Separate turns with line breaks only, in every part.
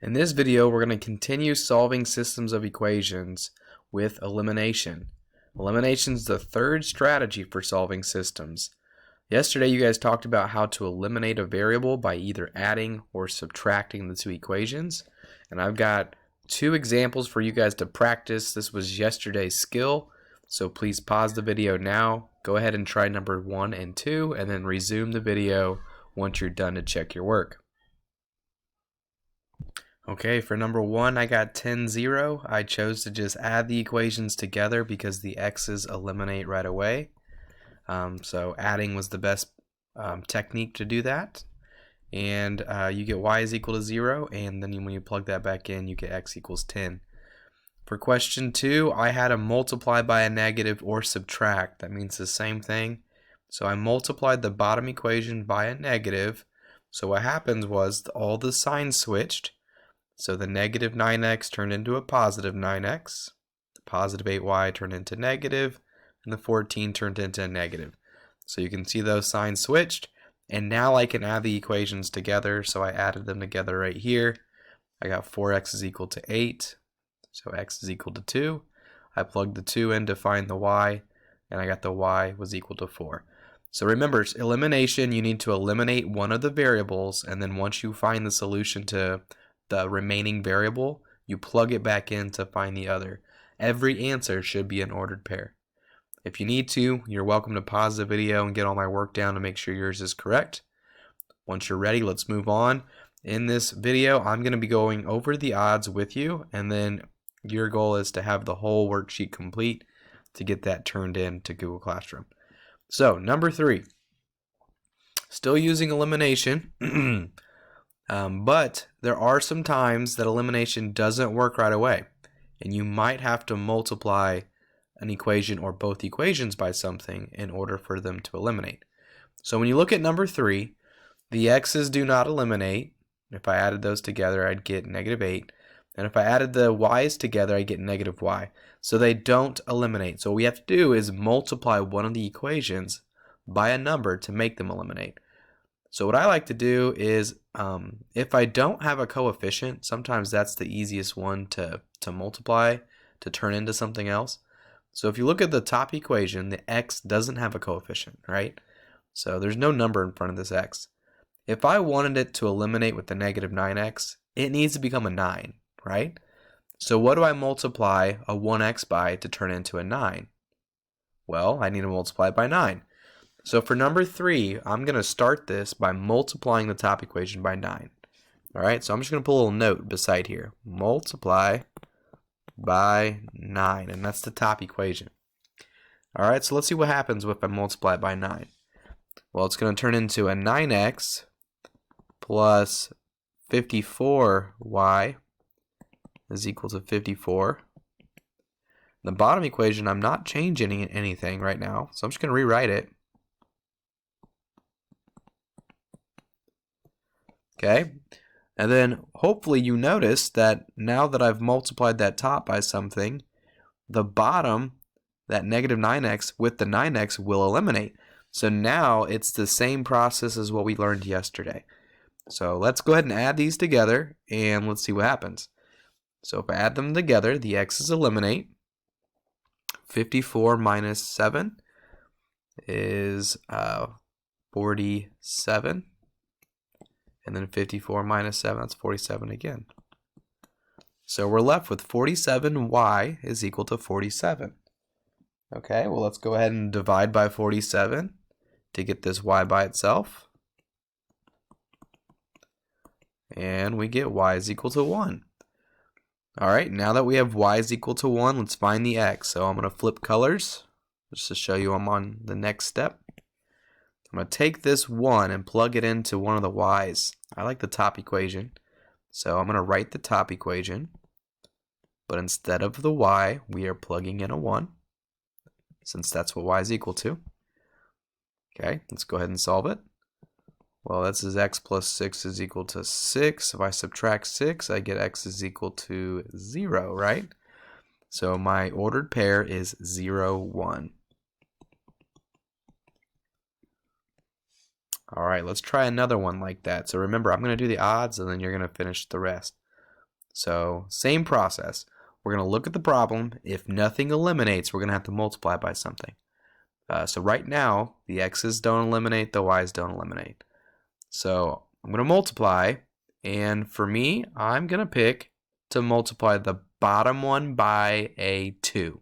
In this video, we're going to continue solving systems of equations with elimination. Elimination is the third strategy for solving systems. Yesterday, you guys talked about how to eliminate a variable by either adding or subtracting the two equations. And I've got two examples for you guys to practice. This was yesterday's skill, so please pause the video now. Go ahead and try number 1 and 2, and then resume the video once you're done to check your work. Okay, for number 1, I got 10, 0. I chose to just add the equations together because the x's eliminate right away. So adding was the best technique to do that. And you get y is equal to 0, and then when you plug that back in, you get x equals 10. For question 2, I had to multiply by a negative or subtract. That means the same thing. So I multiplied the bottom equation by a negative. So what happens was all the signs switched. So the negative 9x turned into a positive 9x, the positive 8y turned into negative, and the 14 turned into a negative. So you can see those signs switched, and now I can add the equations together. So I added them together right here. I got 4x is equal to 8, so x is equal to 2. I plugged the 2 in to find the y, and I got the y was equal to 4. So remember, elimination, you need to eliminate one of the variables, and then once you find the solution to the remaining variable, you plug it back in to find the other. Every answer should be an ordered pair. If you need to, you're welcome to pause the video and get all my work down to make sure yours is correct. Once you're ready, let's move on. In this video, I'm going to be going over the odds with you, and then your goal is to have the whole worksheet complete to get that turned in to Google Classroom. So, number 3, still using elimination. But there are some times that elimination doesn't work right away, and you might have to multiply an equation or both equations by something in order for them to eliminate. So when you look at number 3, the x's do not eliminate. If I added those together, I'd get negative 8. And if I added the y's together, I'd get negative y. So they don't eliminate. So what we have to do is multiply one of the equations by a number to make them eliminate. So what I like to do is, if I don't have a coefficient, sometimes that's the easiest one to multiply to turn into something else. So if you look at the top equation, the x doesn't have a coefficient, right? So there's no number in front of this x. If I wanted it to eliminate with the negative 9x, it needs to become a 9, right? So what do I multiply a 1x by to turn into a 9? Well, I need to multiply it by 9. So for number 3, I'm going to start this by multiplying the top equation by 9. Alright, so I'm just going to put a little note beside here. Multiply by 9, and that's the top equation. Alright, so let's see what happens if I multiply it by 9. Well, it's going to turn into a 9x plus 54y is equal to 54. The bottom equation, I'm not changing anything right now, so I'm just going to rewrite it. Okay, and then hopefully you notice that now that I've multiplied that top by something, the bottom, that negative 9x with the 9x will eliminate. So now it's the same process as what we learned yesterday. So let's go ahead and add these together and let's see what happens. So if I add them together, the x's eliminate. 54 minus 7 is 47. And then 54 minus 7, that's 47 again. So we're left with 47y is equal to 47. Okay, well let's go ahead and divide by 47 to get this y by itself. And we get y is equal to 1. Alright, now that we have y is equal to 1, let's find the x. So I'm going to flip colors just to show you I'm on the next step. I'm going to take this 1 and plug it into one of the y's. I like the top equation, so I'm going to write the top equation, but instead of the y, we are plugging in a 1, since that's what y is equal to. Okay, let's go ahead and solve it. Well, that says x plus 6 is equal to 6. If I subtract 6, I get x is equal to 0, right? So my ordered pair is 0, 1. Alright, let's try another one like that. So remember, I'm going to do the odds and then you're going to finish the rest. So same process. We're going to look at the problem. If nothing eliminates, we're going to have to multiply by something. So right now, the x's don't eliminate, the y's don't eliminate. So I'm going to multiply, and for me, I'm going to pick to multiply the bottom one by a 2.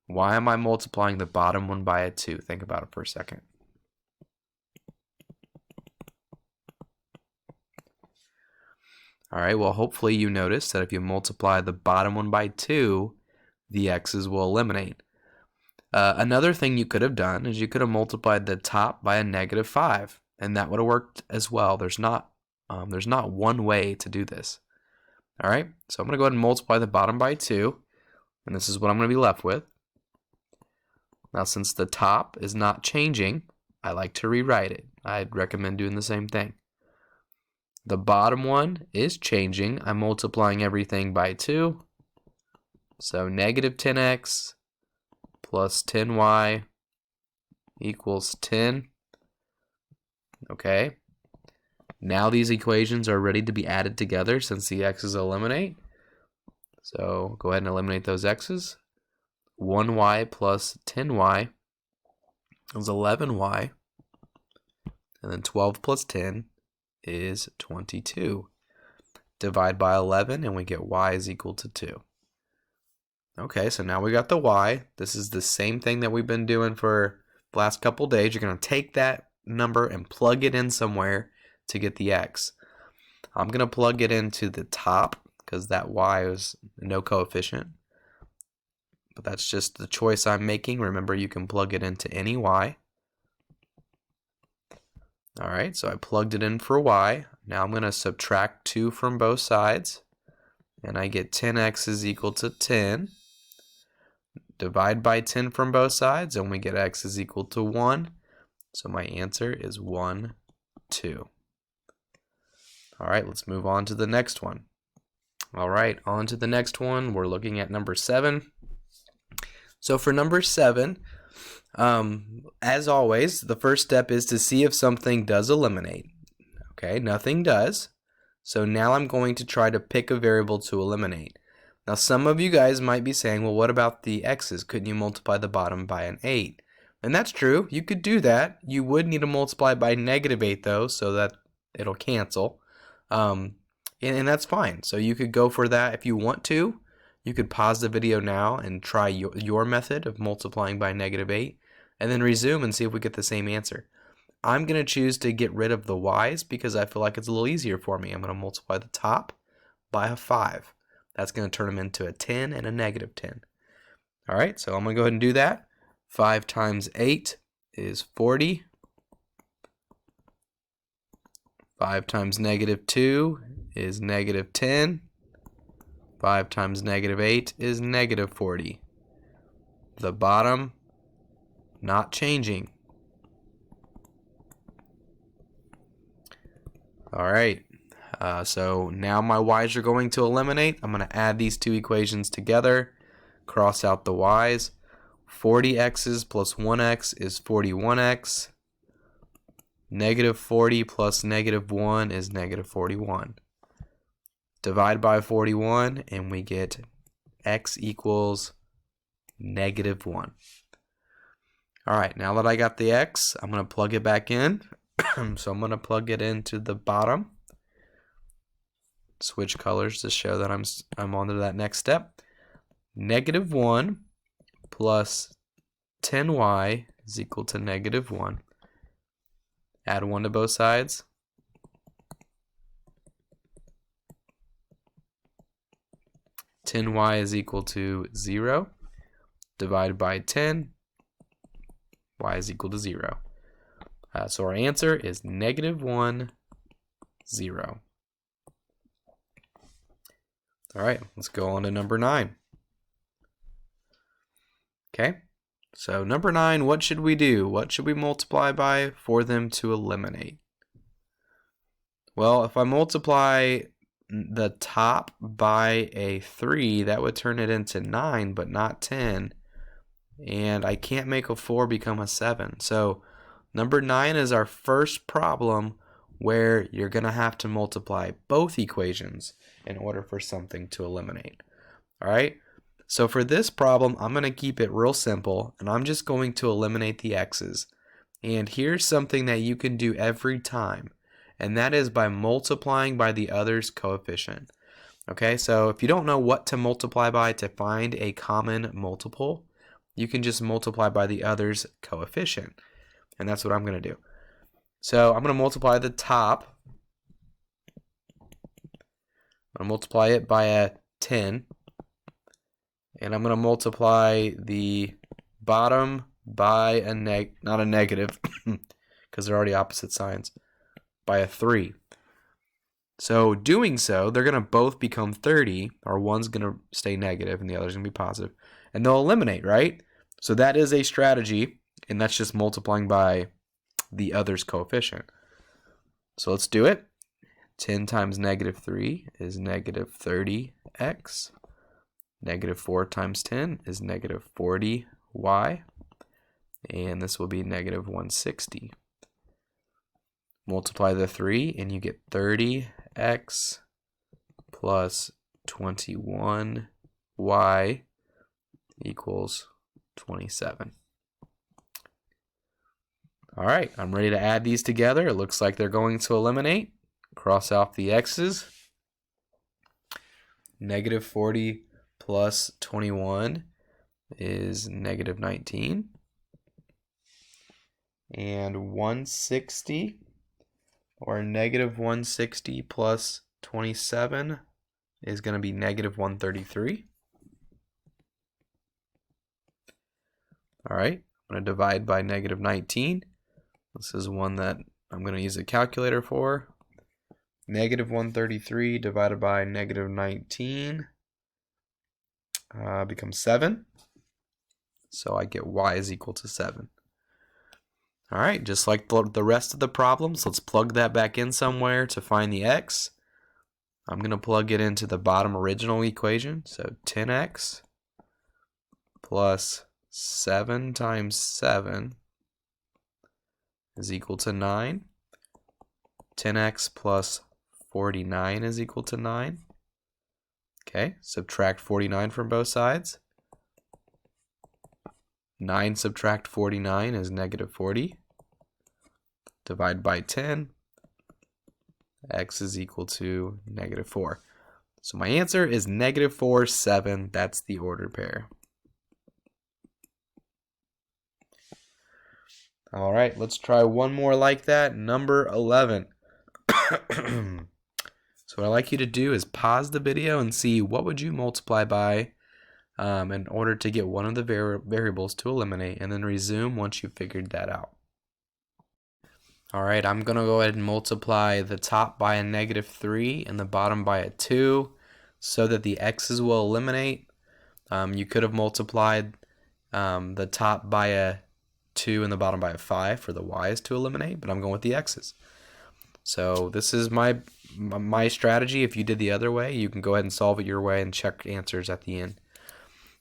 Why am I multiplying the bottom one by a 2? Think about it for a second. All right, well, hopefully you noticed that if you multiply the bottom one by 2, the x's will eliminate. Another thing you could have done is you could have multiplied the top by a -5, and that would have worked as well. There's not one way to do this. All right, so I'm going to go ahead and multiply the bottom by 2, and this is what I'm going to be left with. Now, since the top is not changing, I like to rewrite it. I'd recommend doing the same thing. The bottom one is changing. I'm multiplying everything by 2. So -10x plus 10y equals 10. Okay. Now these equations are ready to be added together since the x's eliminate. So go ahead and eliminate those x's. 1y plus 10y is 11y. And then 12 plus 10 is 22. Divide by 11 and we get y is equal to 2. Okay, so now we got the y. This is the same thing that we've been doing for the last couple days. You're going to take that number and plug it in somewhere to get the x. I'm going to plug it into the top because that y is no coefficient. But that's just the choice I'm making. Remember, you can plug it into any y. All right, so I plugged it in for y. Now I'm going to subtract 2 from both sides. And I get 10x is equal to 10. Divide by 10 from both sides, and we get x is equal to 1. So my answer is 1, 2. All right, let's move on to the next one. All right, on to the next one. We're looking at number 7. So for number 7, as always, the first step is to see if something does eliminate. Okay, nothing does. So now I'm going to try to pick a variable to eliminate. Now some of you guys might be saying, well, what about the x's? Couldn't you multiply the bottom by an 8? And that's true. You could do that. You would need to multiply by -8 though, so that it'll cancel. And that's fine. So you could go for that if you want to. You could pause the video now and try your method of multiplying by -8 and then resume and see if we get the same answer. I'm going to choose to get rid of the y's because I feel like it's a little easier for me. I'm going to multiply the top by a 5. That's going to turn them into a 10 and a -10. All right, so I'm going to go ahead and do that. 5 times 8 is 40. 5 times -2 is -10. 5 times -8 is -40. The bottom, not changing. All right, so now my y's are going to eliminate. I'm going to add these two equations together, cross out the y's. 40x's plus 1x is 41x. -40 plus -1 is -41. Divide by 41 and we get x equals -1. All right, now that I got the x, I'm going to plug it back in. So I'm going to plug it into the bottom. Switch colors to show that I'm on to that next step. -1 plus 10y is equal to -1. Add 1 to both sides. (10y) is equal to 0. Divided by 10, y is equal to 0. So our answer is -1, 0. All right, let's go on to number 9. Okay, so number 9, what should we do? What should we multiply by for them to eliminate? Well, if I multiply the top by a 3, that would turn it into 9, but not 10. And I can't make a 4 become a 7. So number 9 is our first problem where you're going to have to multiply both equations in order for something to eliminate. All right? So for this problem, I'm going to keep it real simple, and I'm just going to eliminate the x's. And here's something that you can do every time, and that is by multiplying by the other's coefficient. Okay, so if you don't know what to multiply by to find a common multiple, you can just multiply by the other's coefficient. And that's what I'm going to do. So I'm going to multiply the top. I'm going to multiply it by a 10. And I'm going to multiply the bottom by a not a negative, because they're already opposite signs, by a 3. So doing so, they're going to both become 30, or one's going to stay negative and the other's going to be positive, and they'll eliminate, right? So that is a strategy, and that's just multiplying by the other's coefficient. So let's do it. 10 times negative 3 is negative 30x. Negative 4 times 10 is negative 40y. And this will be negative 160. Multiply the 3 and you get 30x plus 21y equals 27. All right, I'm ready to add these together. It looks like they're going to eliminate. Cross off the x's. Negative 40 plus 21 is negative 19. And 160, or negative 160 plus 27, is going to be negative 133. All right, I'm going to divide by negative 19. This is one that I'm going to use a calculator for. Negative 133 divided by negative 19 becomes 7. So I get y is equal to 7. All right, just like the rest of the problems, let's plug that back in somewhere to find the x. I'm going to plug it into the bottom original equation. So 10x plus 7 times 7 is equal to 9. 10x plus 49 is equal to 9. Okay, subtract 49 from both sides. 9 subtract 49 is negative 40. Divide by 10. X is equal to negative 4. So my answer is negative 4, 7. That's the ordered pair. All right, let's try one more like that. Number 11. So what I'd like you to do is pause the video and see what would you multiply by in order to get one of the variables to eliminate, and then resume once you've figured that out. All right, I'm going to go ahead and multiply the top by a negative 3 and the bottom by a 2 so that the x's will eliminate. You could have multiplied the top by a 2 and the bottom by a 5 for the y's to eliminate, but I'm going with the x's. So this is my strategy. If you did the other way, you can go ahead and solve it your way and check answers at the end.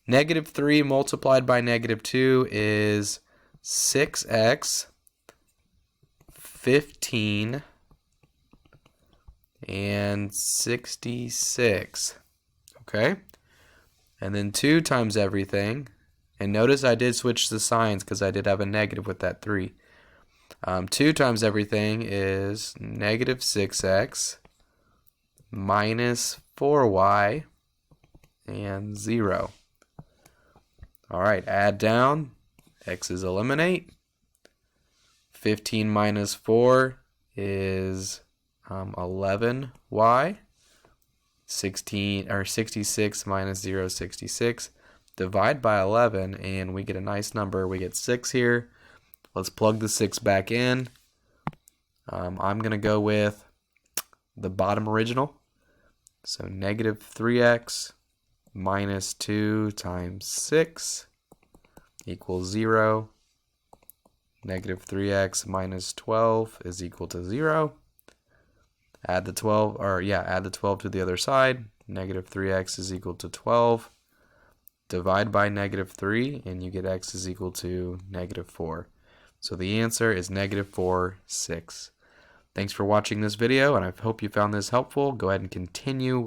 Negative 3 multiplied by negative 2 is 6x, 15, and 66. Okay? And then 2 times everything. And notice I did switch the signs because I did have a negative with that 3. 2 times everything is negative 6x minus 4y and 0. All right, add down. X's eliminate. 15 minus 4 is 11y. 66 minus 0 is 66. Divide by 11 and we get a nice number. We get 6 here. Let's plug the 6 back in. I'm going to go with the bottom original. So negative 3x minus 2 times 6 equals 0. Negative 3x minus 12 is equal to 0. Add the 12, add the 12 to the other side. Negative 3x is equal to 12. Divide by negative 3 and you get x is equal to negative 4. So the answer is negative 4, 6. Thanks for watching this video, and I hope you found this helpful. Go ahead and continue